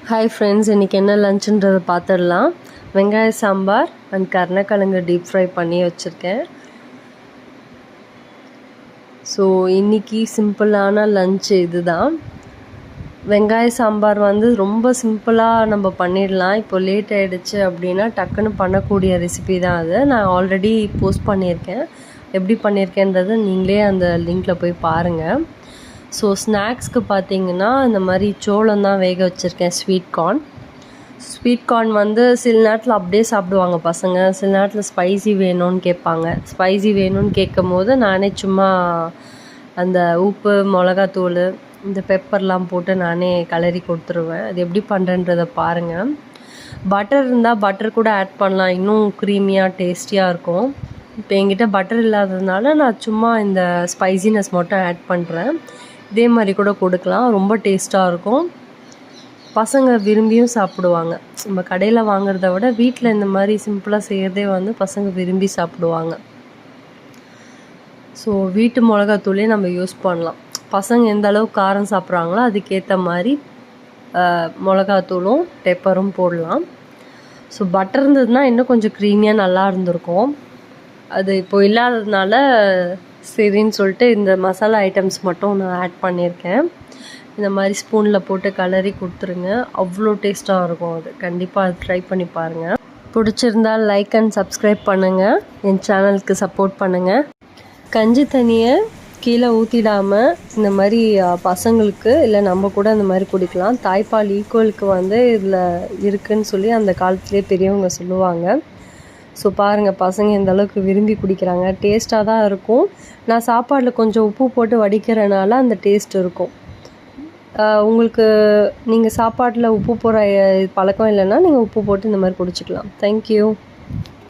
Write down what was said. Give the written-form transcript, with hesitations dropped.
Hi friends, இன்றைக்கி என்ன லஞ்சுன்றதை பார்த்துடலாம். வெங்காய சாம்பார் அண்ட் கருணக்கிழங்கு டீப் ஃப்ரை பண்ணி வச்சுருக்கேன். ஸோ இன்றைக்கி சிம்பிளான லஞ்சு இது தான். வெங்காய சாம்பார் ரொம்ப சிம்பிளாக நம்ம பண்ணிடலாம். இப்போ லேட் ஆகிடுச்சு அப்படின்னா டக்குன்னு பண்ணக்கூடிய ரெசிபி தான் அது. நான் ஆல்ரெடி போஸ்ட் பண்ணியிருக்கேன். எப்படி பண்ணியிருக்கேன்றது நீங்களே அந்த லிங்க்கில் போய் பாருங்கள். ஸோ ஸ்நாக்ஸ்க்கு பார்த்திங்கன்னா இந்த மாதிரி சோளம் தான் வேக வச்சுருக்கேன். ஸ்வீட் கார்ன் சில நேரத்தில் அப்படியே சாப்பிடுவாங்க பசங்க, சில நேரத்தில் ஸ்பைசி வேணும்னு கேட்பாங்க. ஸ்பைசி வேணும்னு கேட்கும் போது நானே சும்மா அந்த உப்பு, மிளகாத்தூள், இந்த பெப்பர்லாம் போட்டு நானே கலரி கொடுத்துருவேன். அது எப்படி பண்ணுறேன்றதை பாருங்கள். பட்டர் இருந்தால் பட்டர் கூட ஆட் பண்ணலாம், இன்னும் க்ரீமியாக டேஸ்டியாக இருக்கும். இப்போ என்கிட்ட பட்டர் இல்லாததுனால நான் சும்மா இந்த ஸ்பைசினஸ் மட்டும் ஆட் பண்ணுறேன். இதே மாதிரி கூட கொடுக்கலாம், ரொம்ப டேஸ்ட்டாக இருக்கும். பசங்க விரும்பியும் சாப்பிடுவாங்க. நம்ம கடையில் வாங்குறத விட வீட்டில் இந்த மாதிரி சிம்பிளாக செய்கிறதே பசங்க விரும்பி சாப்பிடுவாங்க. ஸோ வீட்டு மிளகாத்தூளே நம்ம யூஸ் பண்ணலாம். பசங்க எந்த அளவுக்கு காரம் சாப்பிட்றாங்களோ அதுக்கேற்ற மாதிரி மிளகாத்தூளும் பெப்பரும் போடலாம். ஸோ பட்டர் இருந்ததுன்னா இன்னும் கொஞ்சம் க்ரீமியாக நல்லா இருந்திருக்கும். அது இப்போ இல்லாததுனால சரின்னு சொல்லிட்டு இந்த மசாலா ஐட்டம்ஸ் மட்டும் நான் ஆட் பண்ணியிருக்கேன். இந்த மாதிரி ஸ்பூனில் போட்டு கலரி கொடுத்துருங்க, அவ்வளோ டேஸ்ட்டாக இருக்கும். அது கண்டிப்பாக அது ட்ரை பண்ணி பாருங்கள். பிடிச்சிருந்தால் லைக் அண்ட் சப்ஸ்கிரைப் பண்ணுங்கள், என் சேனலுக்கு சப்போர்ட் பண்ணுங்கள். கஞ்சி தண்ணியை கீழே ஊற்றிடாமல் இந்த மாதிரி பசங்களுக்கு இல்லை நம்ம கூட இந்த மாதிரி குடிக்கலாம். தாய்ப்பால் ஈக்குவலுக்கு இதில் இருக்குதுன்னு சொல்லி அந்த காலத்துலேயே பெரியவங்க சொல்லுவாங்க. ஸோ பாருங்கள், பசங்க எந்த அளவுக்கு விரும்பி குடிக்கிறாங்க. டேஸ்ட்டாக தான் இருக்கும். நான் சாப்பாடில் கொஞ்சம் உப்பு போட்டு வடிக்கிறனால அந்த டேஸ்ட் இருக்கும். உங்களுக்கு நீங்கள் சாப்பாட்டில் உப்பு போடுற பழக்கம் இல்லைன்னா நீங்கள் உப்பு போட்டு இந்த மாதிரி குடிச்சிக்கலாம். தேங்க்யூ.